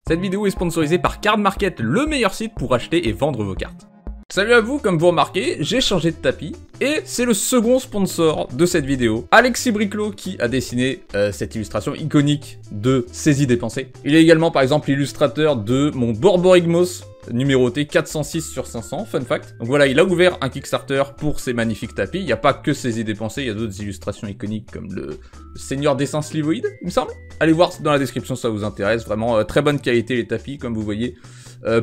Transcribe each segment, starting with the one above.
Cette vidéo est sponsorisée par Card Market, le meilleur site pour acheter et vendre vos cartes. Salut à vous, comme vous remarquez, j'ai changé de tapis, et c'est le second sponsor de cette vidéo, Alexis Briclot, qui a dessiné cette illustration iconique de Saisie dépensée. Il est également par exemple l'illustrateur de mon Borborygmos, numéroté 406 sur 500, fun fact. Donc voilà, il a ouvert un Kickstarter pour ces magnifiques tapis. Il n'y a pas que Saisie dépensée, il y a d'autres illustrations iconiques comme le Seigneur Dessin Slivoïde, il me semble. Allez voir dans la description, ça vous intéresse. Vraiment, très bonne qualité les tapis, comme vous voyez.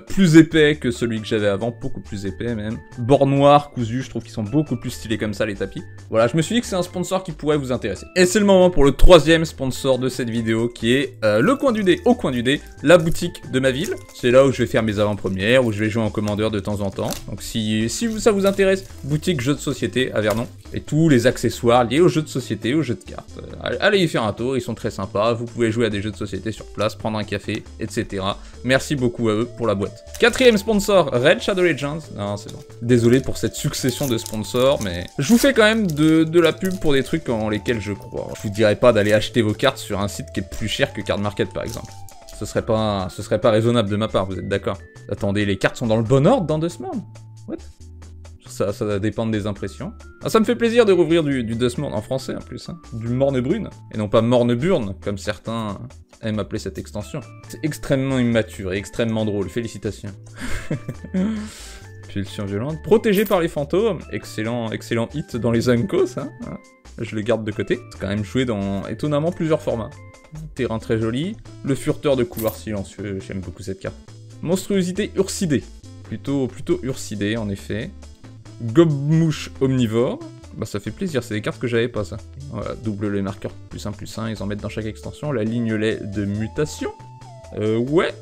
Plus épais que celui que j'avais avant, beaucoup plus épais même. Bord noir, cousu, je trouve qu'ils sont beaucoup plus stylés comme ça les tapis. Voilà, je me suis dit que c'est un sponsor qui pourrait vous intéresser. Et c'est le moment pour le troisième sponsor de cette vidéo qui est le coin du dé, au coin du dé, la boutique de ma ville. C'est là où je vais faire mes avant-premières, où je vais jouer en commandeur de temps en temps. Donc si ça vous intéresse, boutique jeux de société à Vernon. Et tous les accessoires liés aux jeux de société, aux jeux de cartes. Allez y faire un tour, ils sont très sympas. Vous pouvez jouer à des jeux de société sur place, prendre un café, etc. Merci beaucoup à eux pour la boîte. Quatrième sponsor, Red Shadow Legends. Non, c'est bon. Désolé pour cette succession de sponsors, mais je vous fais quand même de la pub pour des trucs en lesquels je crois. Je vous dirais pas d'aller acheter vos cartes sur un site qui est plus cher que Card Market par exemple. Ce serait pas raisonnable de ma part, vous êtes d'accord? Attendez, les cartes sont dans le bon ordre dans 2 semaines? What? Ça va dépendre des impressions. Ah, ça me fait plaisir de rouvrir du Dustmorn en français en plus, hein. Du Mornebrune, et non pas Morneburn, comme certains aiment appeler cette extension. C'est extrêmement immature et extrêmement drôle, félicitations. Pulsion violente. Protégé par les fantômes, excellent hit dans les Uncos, hein. Je le garde de côté. C'est quand même joué dans étonnamment plusieurs formats. Terrain très joli. Le furteur de couloir silencieux, j'aime beaucoup cette carte. Monstruosité ursidée. Plutôt ursidée en effet. Gobmouche omnivore, bah ça fait plaisir, c'est des cartes que j'avais pas ça. Voilà, double les marqueurs +1/+1, ils en mettent dans chaque extension. La ligne lait de mutation, ouais.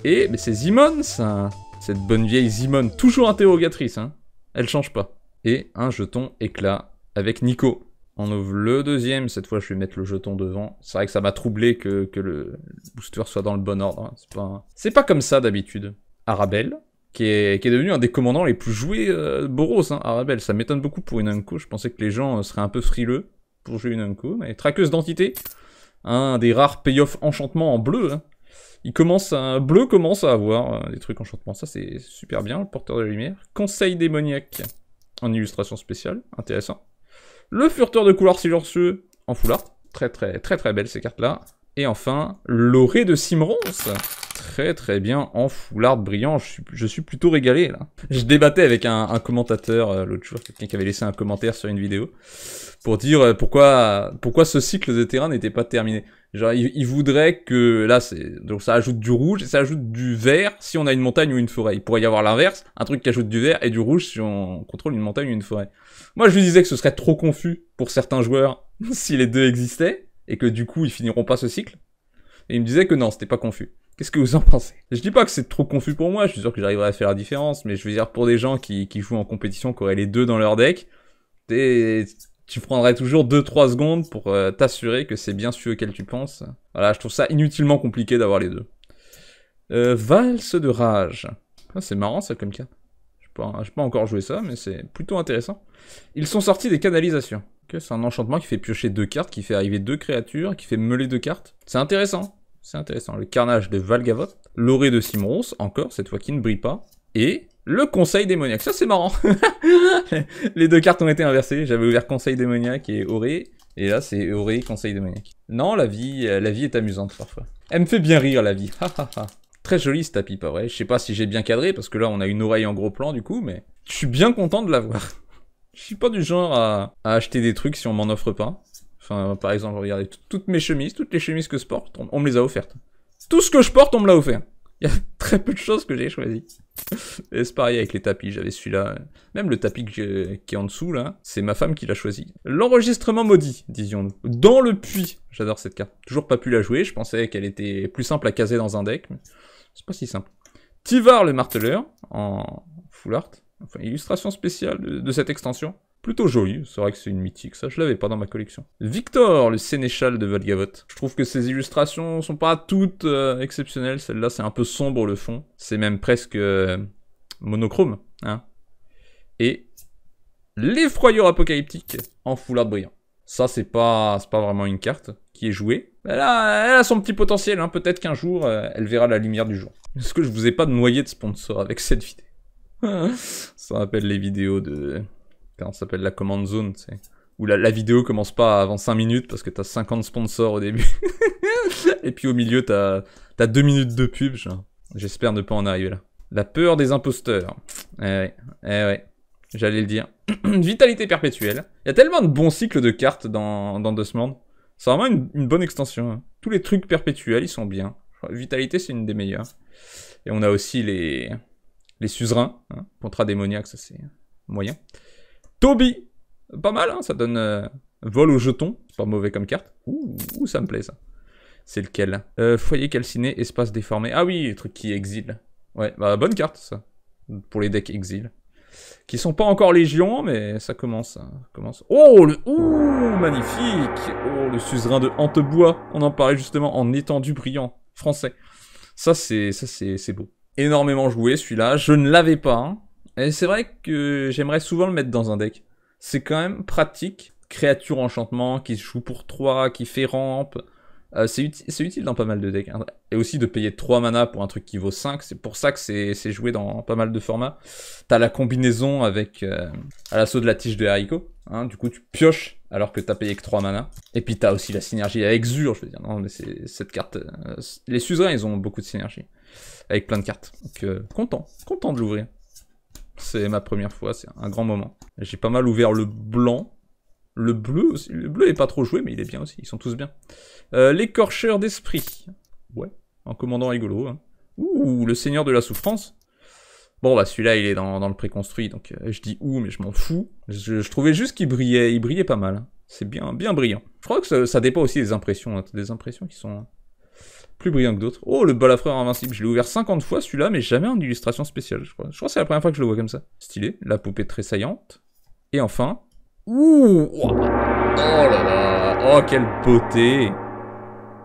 Et mais c'est Zimon ça, cette bonne vieille Zimon, toujours interrogatrice, hein. Elle change pas. Et un jeton éclat avec Nico. On ouvre le deuxième, cette fois je vais mettre le jeton devant. C'est vrai que ça m'a troublé que le booster soit dans le bon ordre, hein. C'est pas comme ça d'habitude. Arabelle. Qui est devenu un des commandants les plus joués Boros, hein, Arabelle. Ça m'étonne beaucoup pour une Unco. Je pensais que les gens seraient un peu frileux pour jouer une Unco. Mais traqueuse d'entité, un des rares payoff enchantement en bleu. Hein. Bleu commence à avoir des trucs enchantement. Ça, c'est super bien, le porteur de lumière. Conseil démoniaque en illustration spéciale. Intéressant. Le furteur de couloir silencieux en full art. Très belle ces cartes-là. Et enfin, l'orée de Simrons. Très bien en full art brillant, je suis plutôt régalé là. Je débattais avec un commentateur l'autre jour, quelqu'un qui avait laissé un commentaire sur une vidéo, pour dire pourquoi ce cycle de terrain n'était pas terminé. Genre il voudrait que, là donc ça ajoute du rouge et ça ajoute du vert si on a une montagne ou une forêt. Il pourrait y avoir l'inverse, un truc qui ajoute du vert et du rouge si on contrôle une montagne ou une forêt. Moi je lui disais que ce serait trop confus pour certains joueurs si les deux existaient, et que du coup ils finiront pas ce cycle. Et il me disait que non, c'était pas confus. Qu'est-ce que vous en pensez? Je dis pas que c'est trop confus pour moi, je suis sûr que j'arriverai à faire la différence, mais je veux dire pour des gens qui jouent en compétition, qui auraient les deux dans leur deck, tu prendrais toujours 2-3 secondes pour t'assurer que c'est bien celui auquel tu penses. Voilà, je trouve ça inutilement compliqué d'avoir les deux. Valse de rage. Ah, c'est marrant ça comme carte. Je n'ai pas encore joué ça, mais c'est plutôt intéressant. Ils sont sortis des canalisations. Okay, c'est un enchantement qui fait piocher 2 cartes, qui fait arriver 2 créatures, qui fait meuler 2 cartes. C'est intéressant. C'est intéressant. Le carnage de Valgavot, l'orée de Simrons, encore, cette fois qui ne brille pas, et le conseil démoniaque. Ça, c'est marrant. Les 2 cartes ont été inversées. J'avais ouvert conseil démoniaque et orée, et là, c'est orée, conseil démoniaque. Non, la vie est amusante parfois. Elle me fait bien rire, la vie. Très joli ce tapis, pas vrai? Je sais pas si j'ai bien cadré, parce que là, on a une oreille en gros plan, du coup, mais je suis bien content de l'avoir. Je suis pas du genre à acheter des trucs si on m'en offre pas. Enfin, par exemple, regardez, toutes mes chemises, toutes les chemises que je porte, on me les a offertes. Tout ce que je porte, on me l'a offert. Il y a très peu de choses que j'ai choisies. Et c'est pareil avec les tapis, j'avais celui-là. Même le tapis qui est en dessous, là, c'est ma femme qui l'a choisi. L'enregistrement maudit, disions-nous. Dans le puits. J'adore cette carte. Toujours pas pu la jouer, je pensais qu'elle était plus simple à caser dans un deck, mais c'est pas si simple. Tivar le marteleur, en full art. Enfin, illustration spéciale de cette extension. Plutôt joli, c'est vrai que c'est une mythique, ça je l'avais pas dans ma collection. Victor, le sénéchal de Valgavot. Je trouve que ces illustrations sont pas toutes exceptionnelles, celle-là c'est un peu sombre le fond, c'est même presque monochrome, hein. Et l'effroyeur apocalyptique en full art brillant. Ça c'est pas vraiment une carte qui est jouée, Elle a son petit potentiel, hein. Peut-être qu'un jour, elle verra la lumière du jour. Est-ce que je vous ai pas noyé de sponsor avec cette vidéo? Ça rappelle les vidéos de... Comment ça s'appelle, la command zone, tu sais. Où la vidéo commence pas avant 5 minutes parce que t'as 50 sponsors au début. Et puis au milieu, t'as 2 minutes de pub, genre. J'espère ne pas en arriver là. La peur des imposteurs. Eh ouais. J'allais le dire. Vitalité perpétuelle. Il y a tellement de bons cycles de cartes dans Dustmourn. C'est vraiment une bonne extension. Hein. Tous les trucs perpétuels, ils sont bien. Vitalité, c'est une des meilleures. Et on a aussi les suzerains. Hein. Contrat démoniaque, ça c'est moyen. Toby. Pas mal, hein. Ça donne vol au jeton. C'est pas mauvais comme carte. Ouh, ça me plaît ça. C'est lequel? Foyer calciné, espace déformé. Ah oui, le truc qui exile. Ouais, bah bonne carte ça. Pour les decks exil. Qui sont pas encore légion, mais ça commence. Oh, magnifique. Oh, le suzerain de Hantebois. On en parlait justement en étendu brillant. Français. Ça, c'est beau. Énormément joué, celui-là. Je ne l'avais pas. Hein. Et c'est vrai que j'aimerais souvent le mettre dans un deck. C'est quand même pratique. Créature enchantement qui se joue pour 3, qui fait rampe. C'est utile dans pas mal de decks. Hein. Et aussi de payer 3 mana pour un truc qui vaut 5. C'est pour ça que c'est joué dans pas mal de formats. T'as la combinaison avec à l'assaut de la tige de haricot. Hein. Du coup, tu pioches alors que t'as payé que 3 mana. Et puis t'as aussi la synergie avec Zur, je veux dire. Non, mais c'est cette carte... les suzerains, ils ont beaucoup de synergie. Avec plein de cartes. Donc, content de l'ouvrir. C'est ma première fois, c'est un grand moment. J'ai pas mal ouvert le blanc. Le bleu aussi. Le bleu est pas trop joué, mais il est bien aussi. Ils sont tous bien. L'écorcheur d'esprit. Ouais, un commandant rigolo. Hein. Ouh, le seigneur de la souffrance. Bon, bah celui-là, il est dans le préconstruit, donc je dis ouh, mais je m'en fous. Je trouvais juste qu'il brillait pas mal. Hein. C'est bien brillant. Je crois que ça dépend aussi des impressions. Hein. Des impressions qui sont plus brillants que d'autres. Oh, le balafreur invincible. Je l'ai ouvert 50 fois celui-là, mais jamais en illustration spéciale, je crois. Je crois que c'est la première fois que je le vois comme ça. Stylé. La poupée très saillante. Et enfin... Ouh, oh là là, oh quelle beauté.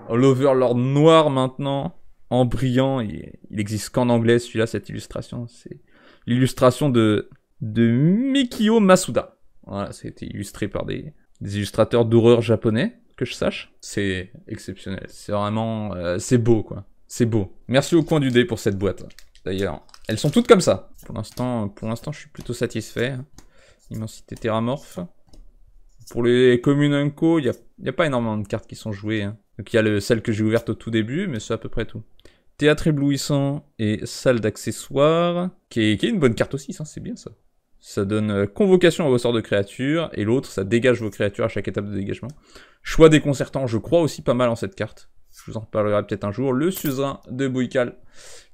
Oh, l'Overlord noir maintenant, en brillant, il existe qu'en anglais celui-là, cette illustration. C'est l'illustration de Mikio Masuda. Voilà, ça a été illustré par des illustrateurs d'horreur japonais, que je sache. C'est exceptionnel, c'est vraiment... c'est beau quoi, c'est beau. Merci au coin du dé pour cette boîte. D'ailleurs, elles sont toutes comme ça. Pour l'instant, je suis plutôt satisfait. Immensité Terramorphe. Pour les communes Unco, il n'y a pas énormément de cartes qui sont jouées. Hein. Donc il y a celle que j'ai ouverte au tout début, mais c'est à peu près tout. Théâtre éblouissant et salle d'accessoires, qui est une bonne carte aussi, ça, c'est bien ça. Ça donne convocation à vos sorts de créatures, et l'autre, ça dégage vos créatures à chaque étape de dégagement. Choix déconcertant, je crois aussi pas mal en cette carte. Je vous en reparlerai peut-être un jour. Le suzerain de Boïkal,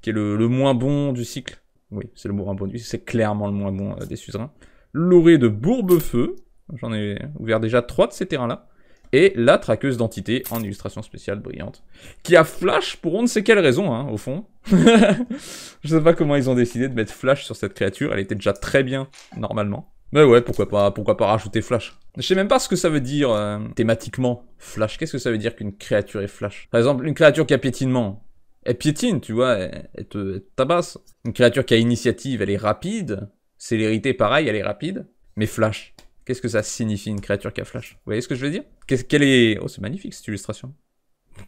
qui est le moins bon du cycle. Oui, c'est le moins bon du cycle, c'est clairement le moins bon des suzerains. L'orée de Bourbefeu, j'en ai ouvert déjà 3 de ces terrains-là. Et la traqueuse d'entité en illustration spéciale brillante. Qui a flash pour on ne sait quelle raison, hein, au fond. Je sais pas comment ils ont décidé de mettre flash sur cette créature, elle était déjà très bien, normalement. Mais ouais, pourquoi pas rajouter flash. Je sais même pas ce que ça veut dire, thématiquement, flash. Qu'est-ce que ça veut dire qu'une créature est flash? Par exemple, une créature qui a piétinement, elle piétine, tu vois, elle te tabasse. Une créature qui a initiative, elle est rapide. Célérité, pareil, elle est rapide. Mais flash. Qu'est-ce que ça signifie, une créature qui a flash? Vous voyez ce que je veux dire? Quelle est... Oh, c'est magnifique, cette illustration.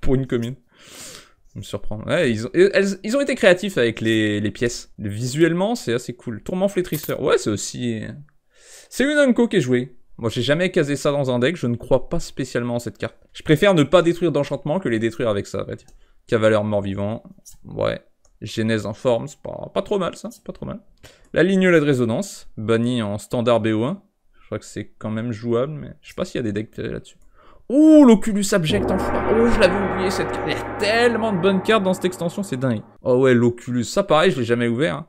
Pour une commune. Ça me surprend. Ouais, ils ont été créatifs avec les pièces. Visuellement, c'est assez cool. Tourment flétrisseur. Ouais, c'est aussi... C'est une Unco qui est jouée. Moi, j'ai jamais casé ça dans un deck. Je ne crois pas spécialement en cette carte. Je préfère ne pas détruire d'enchantement que les détruire avec ça, en fait. Cavaleur mort-vivant. Ouais. Genèse en forme, c'est pas trop mal, ça. Pas trop mal. La lignolette de résonance. Banni en standard BO1. Je crois que c'est quand même jouable, mais je sais pas s'il y a des decks là-dessus. Oh, l'Oculus Abject en fleur. Oh, je l'avais oublié cette carte. Il y a tellement de bonnes cartes dans cette extension, c'est dingue. Oh ouais, l'Oculus. Ça, pareil, je l'ai jamais ouvert. Hein.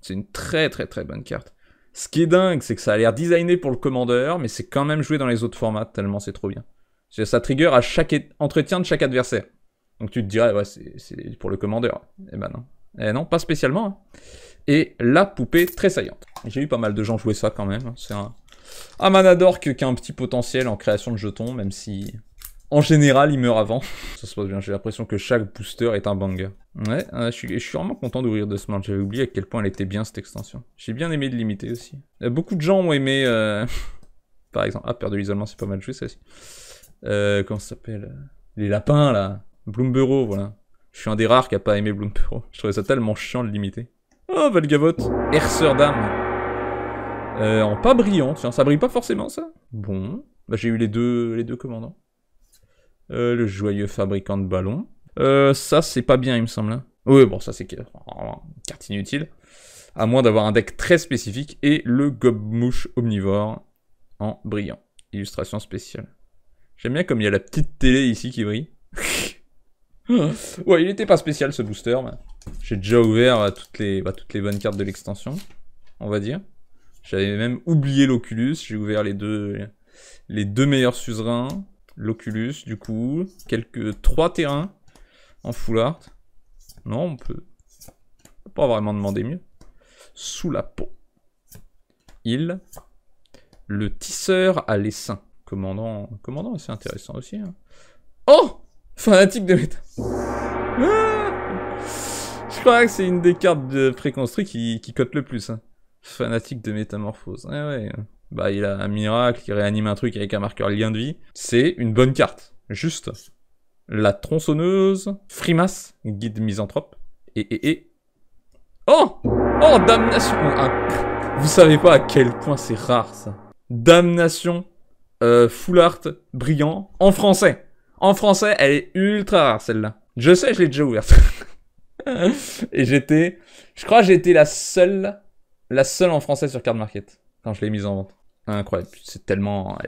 C'est une très bonne carte. Ce qui est dingue, c'est que ça a l'air designé pour le commandeur, mais c'est quand même joué dans les autres formats, tellement c'est trop bien. Ça trigger à chaque entretien de chaque adversaire. Donc tu te dirais, ouais, c'est pour le commandeur. Eh ben non. Eh non, pas spécialement. Hein. Et la poupée très saillante. J'ai eu pas mal de gens jouer ça quand même. C'est un Manador qui a un petit potentiel en création de jetons, même si en général il meurt avant. Ça se passe bien, j'ai l'impression que chaque booster est un banger. Ouais, je suis vraiment content d'ouvrir Dustmourn. J'avais oublié à quel point elle était bien cette extension. J'ai bien aimé de l'imiter aussi. Beaucoup de gens ont aimé, par exemple, Peur de l'isolement, c'est pas mal joué ça aussi. Comment ça s'appelle Les lapins, là. Bloombero, voilà. Je suis un des rares qui a pas aimé Bloombero. Je trouvais ça tellement chiant de l'imiter. Oh, Valgavotte. Herserdam. En pas brillant, tiens, ça brille pas forcément, ça. Bon. Bah, j'ai eu les deux commandants. Le joyeux fabricant de ballons. Ça, c'est pas bien, il me semble. Hein. Oui, bon, ça, c'est une carte inutile. À moins d'avoir un deck très spécifique. Et le gobe-mouche omnivore en brillant. Illustration spéciale. J'aime bien comme il y a la petite télé ici qui brille. Ouais, il était pas spécial, ce booster. Mais j'ai déjà ouvert toutes les bonnes cartes de l'extension, on va dire. J'avais même oublié l'Oculus. J'ai ouvert les deux meilleurs suzerains. L'Oculus, du coup. 3 terrains en full art. Non, on peut pas vraiment demander mieux. Sous la peau. Le tisseur à l'essaim. Commandant assez intéressant aussi. Hein. Oh! Fanatique de méta. Je crois que c'est une des cartes de préconstruit qui cote le plus. Hein. Fanatique de métamorphose. Ouais. Bah, il a un miracle, il réanime un truc avec un marqueur lien de vie. C'est une bonne carte. Juste. La tronçonneuse. Frimas, guide misanthrope. Et... Oh! Oh, damnation! Vous savez pas à quel point c'est rare, ça. Damnation. Full art, brillant. En français. En français, elle est ultra rare, celle-là. Je sais, je l'ai déjà ouverte. Et je crois que j'ai été la seule en français sur Card Market. Quand je l'ai mise en vente. Incroyable. Elle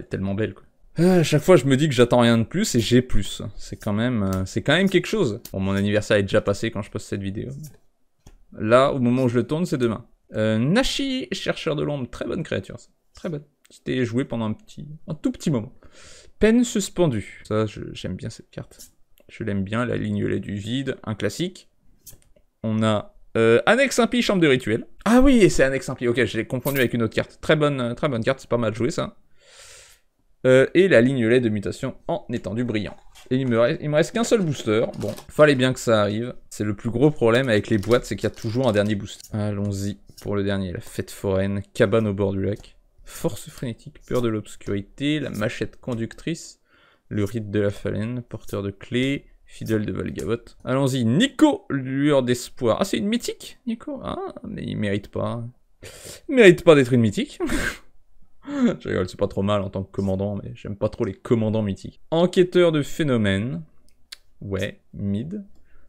est tellement belle, quoi. À chaque fois, je me dis que j'attends rien de plus et j'ai plus. C'est quand même quelque chose. Bon, mon anniversaire est déjà passé quand je poste cette vidéo. Là, au moment où je le tourne, c'est demain. Nashi, chercheur de l'ombre. Très bonne créature, ça. Très bonne. C'était joué pendant un tout petit moment. Peine suspendue. Ça, j'aime bien cette carte. Je l'aime bien, la lignelet du vide, un classique. On a Annexe impie, chambre de rituel. Ah oui, c'est Annexe impie. Ok, je l'ai confondu avec une autre carte. Très bonne carte, c'est pas mal joué ça. Et la lignelet de mutation en étendu brillant. Et il me reste qu'un seul booster. Bon, fallait bien que ça arrive. C'est le plus gros problème avec les boîtes, c'est qu'il y a toujours un dernier booster. Allons-y pour le dernier. La fête foraine, cabane au bord du lac. Force frénétique, peur de l'obscurité, la machette conductrice, le rite de la phalène, porteur de clés, fidèle de Valgavotte. Allons-y, Nico, lueur d'espoir. Ah, c'est une mythique, Nico. Ah, mais il mérite pas. Il mérite pas d'être une mythique. Je rigole, c'est pas trop mal en tant que commandant, mais j'aime pas trop les commandants mythiques. Enquêteur de phénomène. Ouais, mid.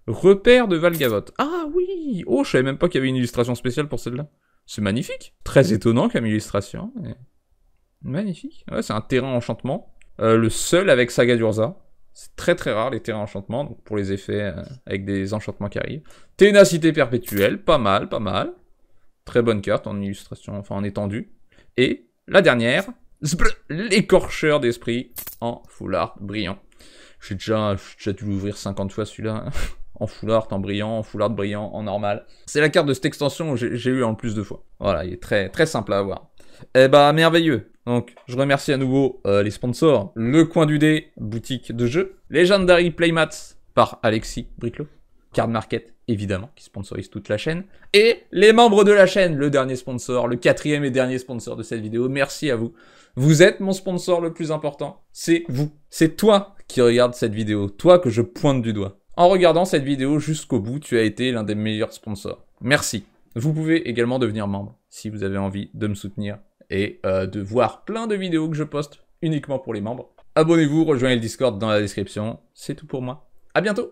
Repère de Valgavotte. Ah oui! Oh, je savais même pas qu'il y avait une illustration spéciale pour celle-là. C'est magnifique. Très étonnant comme illustration. Mais... magnifique. Ouais, c'est un terrain enchantement. Le seul avec Saga d'Urza. C'est très très rare les terrains enchantement. Donc pour les effets avec des enchantements qui arrivent. Ténacité perpétuelle. Pas mal, pas mal. Très bonne carte en illustration, enfin en étendue. Et la dernière. L'écorcheur d'esprit en full art brillant. J'ai déjà dû l'ouvrir 50 fois celui-là. En full art, en brillant, en full art brillant, en normal. C'est la carte de cette extension où j'ai eu en plus de fois. Voilà, il est très, très simple à avoir. Eh bah, merveilleux. Donc, je remercie à nouveau les sponsors. Le Coin du Dé, boutique de jeux. Legendary Playmats par Alexis Briclot. Card Market, évidemment, qui sponsorise toute la chaîne. Et les membres de la chaîne, le dernier sponsor, le 4e et dernier sponsor de cette vidéo. Merci à vous. Vous êtes mon sponsor le plus important. C'est vous. C'est toi qui regarde cette vidéo. Toi que je pointe du doigt. En regardant cette vidéo jusqu'au bout, tu as été l'un des meilleurs sponsors. Merci. Vous pouvez également devenir membre si vous avez envie de me soutenir et de voir plein de vidéos que je poste uniquement pour les membres. Abonnez-vous, rejoignez le Discord dans la description. C'est tout pour moi. À bientôt!